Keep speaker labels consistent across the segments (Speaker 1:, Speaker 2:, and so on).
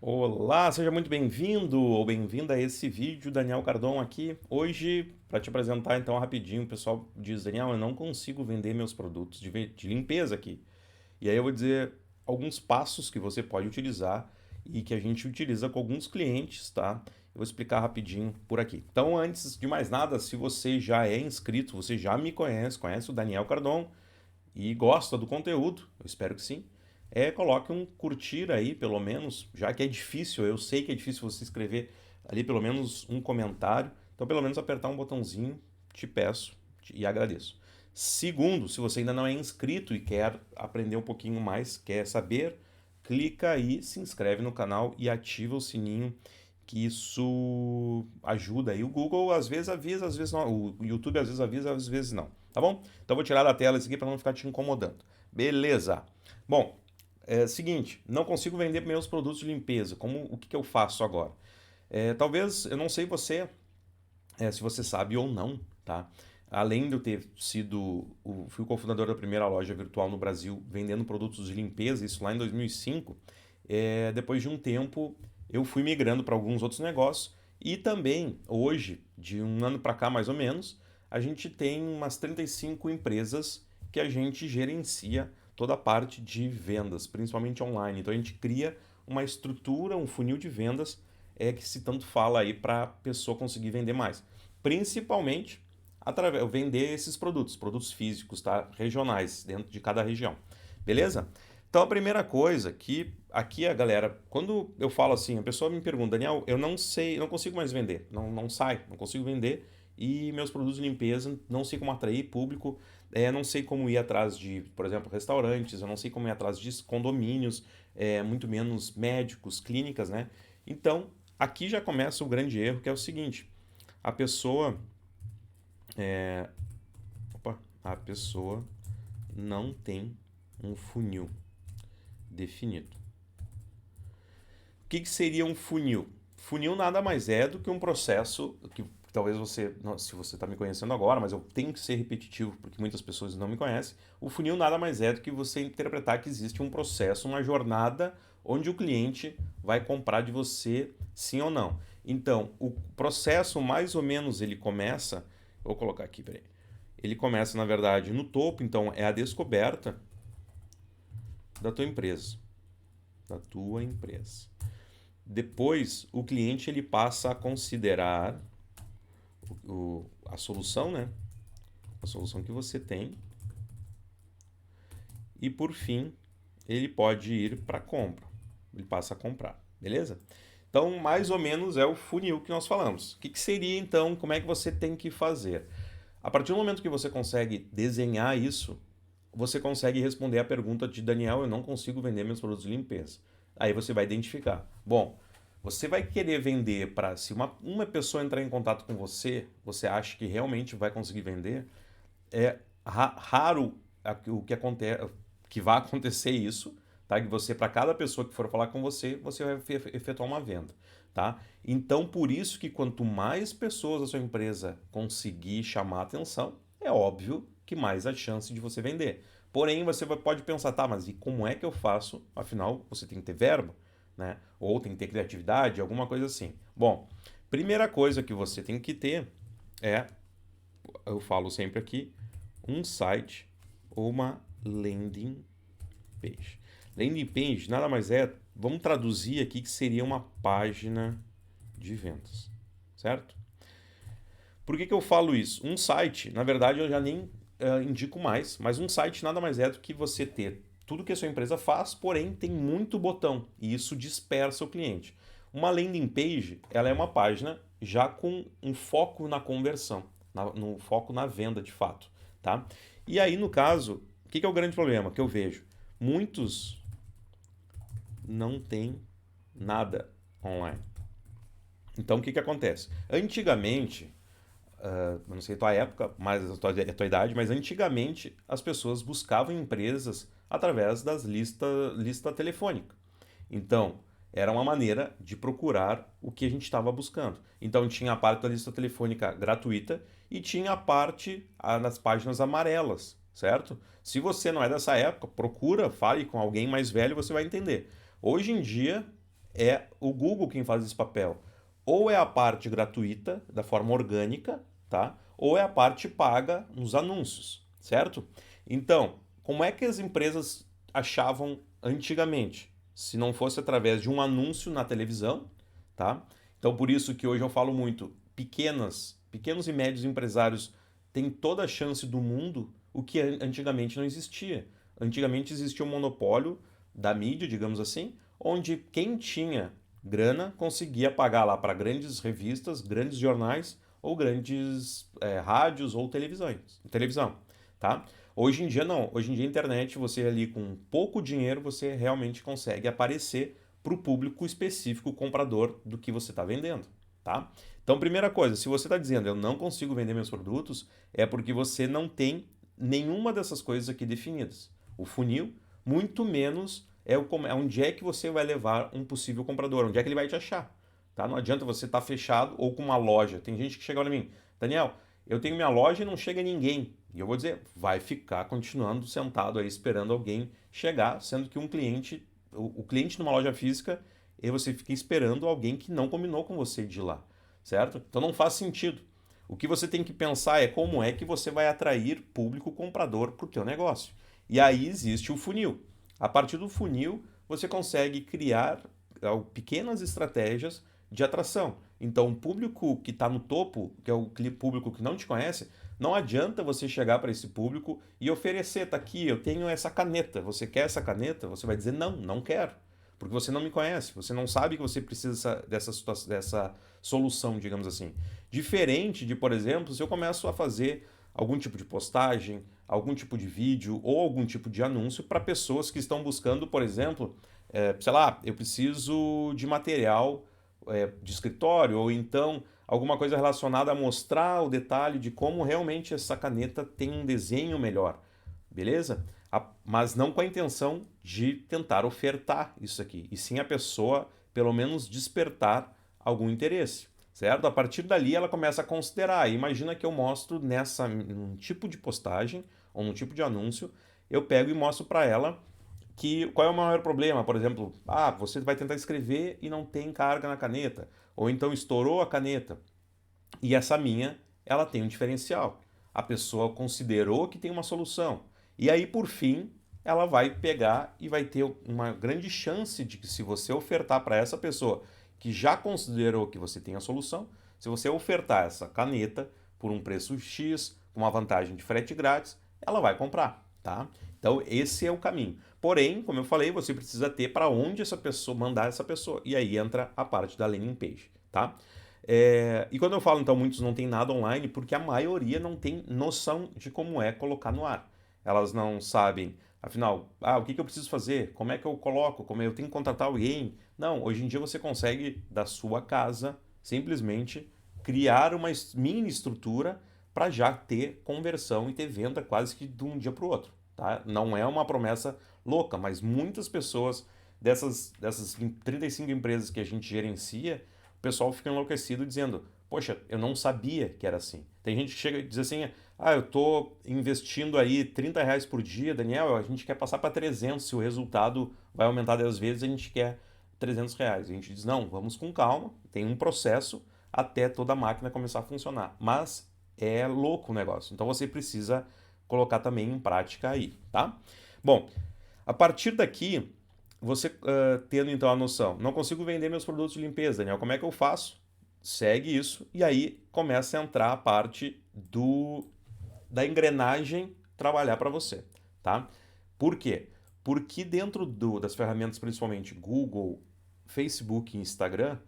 Speaker 1: Olá, seja muito bem-vindo ou bem-vinda a esse vídeo, Daniel Cardon aqui. Hoje, para te apresentar então rapidinho, o pessoal diz, Daniel, eu não consigo vender meus produtos de limpeza aqui. E aí eu vou dizer alguns passos que você pode utilizar e que a gente utiliza com alguns clientes, tá? Eu vou explicar rapidinho por aqui. Então, antes de mais nada, se você já é inscrito, você já me conhece, conhece o Daniel Cardon, e gosta do conteúdo, eu espero que sim, coloque um curtir aí, pelo menos, já que é difícil, eu sei que é difícil você escrever ali pelo menos um comentário, então pelo menos apertar um botãozinho, te peço e agradeço. Segundo, se você ainda não é inscrito e quer aprender um pouquinho mais, quer saber, clica aí, se inscreve no canal e ativa o sininho, que isso ajuda aí. O Google às vezes avisa, às vezes não. O YouTube às vezes avisa, às vezes não. Tá bom? Então vou tirar da tela isso aqui para não ficar te incomodando. Beleza. Bom, seguinte, não consigo vender meus produtos de limpeza. O que eu faço agora? Talvez, eu não sei se você sabe ou não, tá? Além de eu ter fui o cofundador da primeira loja virtual no Brasil vendendo produtos de limpeza, isso lá em 2005, depois de um tempo eu fui migrando para alguns outros negócios e também hoje, de um ano para cá mais ou menos, a gente tem umas 35 empresas que a gente gerencia toda a parte de vendas, principalmente online. Então a gente cria uma estrutura, um funil de vendas que se tanto fala aí para a pessoa conseguir vender mais. Principalmente através vender esses produtos físicos, tá? Regionais, dentro de cada região. Beleza? Então a primeira coisa que aqui a galera, quando eu falo assim, a pessoa me pergunta, Daniel, eu não sei, não consigo mais vender, não sai, não consigo vender e meus produtos de limpeza, não sei como atrair público, não sei como ir atrás de, por exemplo, restaurantes, eu não sei como ir atrás de condomínios, muito menos médicos, clínicas, né? Então, aqui já começa o grande erro, que é o seguinte, a pessoa, a pessoa não tem um funil definido. O que seria um funil? Funil nada mais é do que um processo que talvez você, se você está me conhecendo agora, mas eu tenho que ser repetitivo porque muitas pessoas não me conhecem. O funil nada mais é do que você interpretar que existe um processo, uma jornada onde o cliente vai comprar de você sim ou não. Então, o processo mais ou menos ele começa, vou colocar aqui, peraí. Ele começa, na verdade, no topo, então é a descoberta da tua empresa. Da tua empresa. Depois, o cliente ele passa a considerar a solução, né? A solução que você tem. E por fim, ele pode ir para compra. Ele passa a comprar, beleza? Então, mais ou menos é o funil que nós falamos. O que seria então? Como é que você tem que fazer? A partir do momento que você consegue desenhar isso, você consegue responder a pergunta de Daniel, eu não consigo vender meus produtos de limpeza. Aí você vai identificar. Bom, você vai querer vender para se uma pessoa entrar em contato com você, você acha que realmente vai conseguir vender? É raro o que acontece, que vai acontecer isso, tá? Que você para cada pessoa que for falar com você, você vai efetuar uma venda, tá? Então por isso que quanto mais pessoas a sua empresa conseguir chamar a atenção, é óbvio que mais a chance de você vender. Porém, você pode pensar, tá, mas e como é que eu faço? Afinal, você tem que ter verba, né? Ou tem que ter criatividade, alguma coisa assim. Bom, primeira coisa que você tem que ter é, eu falo sempre aqui, um site ou uma landing page. Landing page nada mais é, vamos traduzir aqui que seria uma página de vendas, certo? Por que eu falo isso? Um site, na verdade eu já nem indico mais, mas um site nada mais é do que você ter tudo que a sua empresa faz, porém tem muito botão e isso dispersa o cliente. Uma landing page, ela é uma página já com um foco na conversão, no foco na venda de fato, tá? E aí no caso, o que é o grande problema que eu vejo? Muitos não têm nada online. Então o que acontece? Antigamente, eu não sei a tua época, mas a tua idade, mas antigamente as pessoas buscavam empresas através das lista telefônica. Então, era uma maneira de procurar o que a gente estava buscando. Então, tinha a parte da lista telefônica gratuita e tinha a parte nas páginas amarelas, certo? Se você não é dessa época, procura, fale com alguém mais velho, você vai entender. Hoje em dia, é o Google quem faz esse papel. Ou é a parte gratuita, da forma orgânica, tá? Ou é a parte paga nos anúncios, certo? Então, como é que as empresas achavam antigamente? Se não fosse através de um anúncio na televisão, tá? Então, por isso que hoje eu falo muito, pequenos e médios empresários têm toda a chance do mundo, o que antigamente não existia. Antigamente existia um monopólio da mídia, digamos assim, onde quem tinha grana conseguia pagar lá para grandes revistas, grandes jornais ou grandes rádios ou televisão, tá? Hoje em dia não, hoje em dia a internet, você ali com pouco dinheiro, você realmente consegue aparecer para o público específico comprador do que você está vendendo, tá? Então, primeira coisa, se você está dizendo eu não consigo vender meus produtos, é porque você não tem nenhuma dessas coisas aqui definidas. O funil, muito menos onde é que você vai levar um possível comprador, onde é que ele vai te achar. Tá? Não adianta você estar fechado ou com uma loja. Tem gente que chega para mim, Daniel, eu tenho minha loja e não chega ninguém. E eu vou dizer, vai ficar continuando sentado aí esperando alguém chegar, sendo que o cliente numa loja física, e você fica esperando alguém que não combinou com você de ir lá, certo? Então não faz sentido. O que você tem que pensar é como é que você vai atrair público comprador para o teu negócio. E aí existe o funil. A partir do funil, você consegue criar pequenas estratégias de atração. Então, o público que está no topo, que é o público que não te conhece, não adianta você chegar para esse público e oferecer, tá aqui, eu tenho essa caneta, você quer essa caneta? Você vai dizer, não, não quero, porque você não me conhece, você não sabe que você precisa dessa solução, digamos assim. Diferente de, por exemplo, se eu começo a fazer algum tipo de postagem, algum tipo de vídeo ou algum tipo de anúncio para pessoas que estão buscando, por exemplo, sei lá, eu preciso de material de escritório, ou então alguma coisa relacionada a mostrar o detalhe de como realmente essa caneta tem um desenho melhor, beleza? Mas não com a intenção de tentar ofertar isso aqui, e sim a pessoa, pelo menos, despertar algum interesse, certo? A partir dali ela começa a considerar. Imagina que eu mostro num tipo de postagem ou num tipo de anúncio, eu pego e mostro para ela que qual é o maior problema, por exemplo, você vai tentar escrever e não tem carga na caneta, ou então estourou a caneta. E essa minha, ela tem um diferencial. A pessoa considerou que tem uma solução. E aí, por fim, ela vai pegar e vai ter uma grande chance de que, se você ofertar para essa pessoa que já considerou que você tem a solução, se você ofertar essa caneta por um preço X, com uma vantagem de frete grátis, ela vai comprar, tá? Então, esse é o caminho. Porém, como eu falei, você precisa ter para onde essa pessoa mandar essa pessoa. E aí entra a parte da landing page, tá? E quando eu falo, então, muitos não tem nada online, porque a maioria não tem noção de como é colocar no ar. Elas não sabem, afinal, o que eu preciso fazer? Como é que eu coloco? Como eu tenho que contratar alguém? Não, hoje em dia você consegue, da sua casa, simplesmente criar uma mini estrutura para já ter conversão e ter venda quase que de um dia para o outro. Tá? Não é uma promessa louca, mas muitas pessoas dessas 35 empresas que a gente gerencia, o pessoal fica enlouquecido dizendo, poxa, eu não sabia que era assim. Tem gente que chega e diz assim, eu estou investindo aí R$ 30 por dia, Daniel, a gente quer passar para 300, se o resultado vai aumentar 10 vezes, a gente quer R$ 300. A gente diz, não, vamos com calma, tem um processo até toda a máquina começar a funcionar. Mas é louco o negócio, então você precisa colocar também em prática aí, tá? Bom, a partir daqui, você tendo então a noção, não consigo vender meus produtos de limpeza, Daniel, como é que eu faço? Segue isso e aí começa a entrar a parte da engrenagem trabalhar para você, tá? Por quê? Porque dentro das ferramentas, principalmente Google, Facebook e Instagram,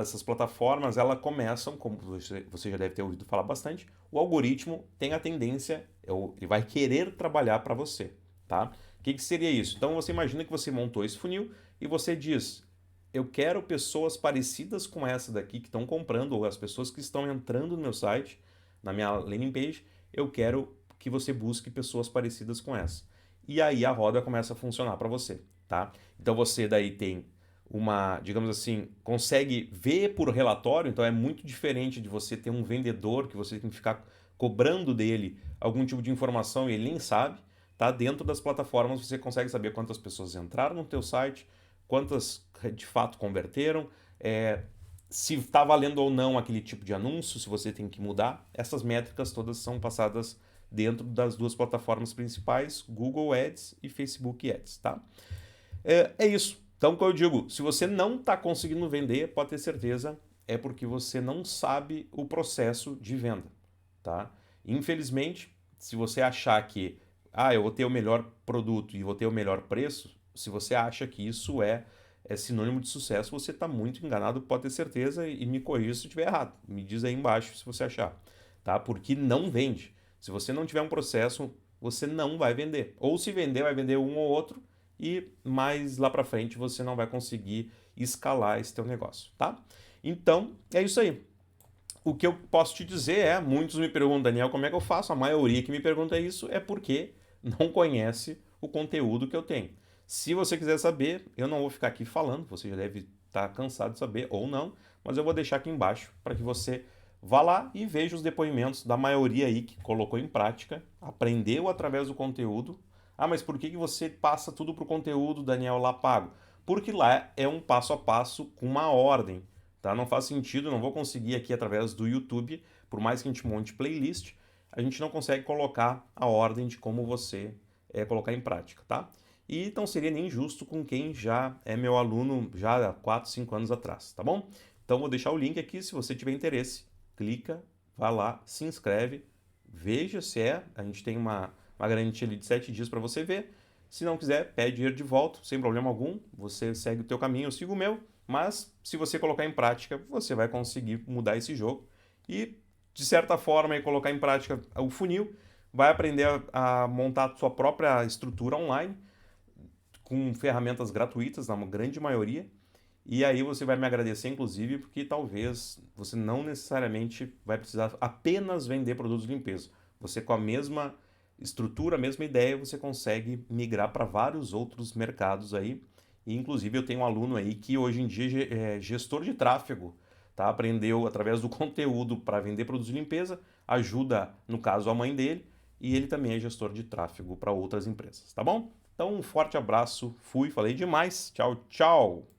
Speaker 1: essas plataformas, elas começam, como você já deve ter ouvido falar bastante, o algoritmo tem a tendência, ele vai querer trabalhar para você, tá? O que seria isso? Então você imagina que você montou esse funil e você diz, eu quero pessoas parecidas com essa daqui que estão comprando, ou as pessoas que estão entrando no meu site, na minha landing page, eu quero que você busque pessoas parecidas com essa. E aí a roda começa a funcionar para você, tá? Então você daí tem digamos assim, consegue ver por relatório, então é muito diferente de você ter um vendedor que você tem que ficar cobrando dele algum tipo de informação e ele nem sabe, tá? Dentro das plataformas você consegue saber quantas pessoas entraram no teu site, quantas de fato converteram, se está valendo ou não aquele tipo de anúncio, se você tem que mudar. Essas métricas todas são passadas dentro das duas plataformas principais, Google Ads e Facebook Ads, tá? É isso. Então, como eu digo, se você não está conseguindo vender, pode ter certeza, é porque você não sabe o processo de venda, tá? Infelizmente, se você achar que eu vou ter o melhor produto e vou ter o melhor preço, se você acha que isso é sinônimo de sucesso, você está muito enganado, pode ter certeza, e me corrija se eu estiver errado. Me diz aí embaixo se você achar, tá? Porque não vende. Se você não tiver um processo, você não vai vender. Ou se vender, vai vender um ou outro, e mais lá para frente você não vai conseguir escalar esse teu negócio, tá? Então, é isso aí. O que eu posso te dizer é, muitos me perguntam, Daniel, como é que eu faço? A maioria que me pergunta isso é porque não conhece o conteúdo que eu tenho. Se você quiser saber, eu não vou ficar aqui falando, você já deve estar cansado de saber ou não, mas eu vou deixar aqui embaixo para que você vá lá e veja os depoimentos da maioria aí que colocou em prática, aprendeu através do conteúdo. Mas por que você passa tudo para o conteúdo, Daniel, lá pago? Porque lá é um passo a passo com uma ordem, tá? Não faz sentido, não vou conseguir aqui através do YouTube, por mais que a gente monte playlist, a gente não consegue colocar a ordem de como você colocar em prática, tá? E então seria nem justo com quem já é meu aluno já há 4, 5 anos atrás, tá bom? Então vou deixar o link aqui, se você tiver interesse, clica, vá lá, se inscreve, veja se a gente tem uma garantia ali de 7 dias para você ver. Se não quiser, pede dinheiro de volta, sem problema algum, você segue o teu caminho, eu sigo o meu, mas se você colocar em prática, você vai conseguir mudar esse jogo e, de certa forma, colocar em prática o funil, vai aprender a montar a sua própria estrutura online, com ferramentas gratuitas, na grande maioria, e aí você vai me agradecer, inclusive, porque talvez você não necessariamente vai precisar apenas vender produtos de limpeza. Você, com a mesma estrutura, a mesma ideia, você consegue migrar para vários outros mercados aí. E, inclusive, eu tenho um aluno aí que hoje em dia é gestor de tráfego, tá? Aprendeu através do conteúdo para vender produtos de limpeza, ajuda, no caso, a mãe dele, e ele também é gestor de tráfego para outras empresas, tá bom? Então, um forte abraço, fui, falei demais, tchau, tchau!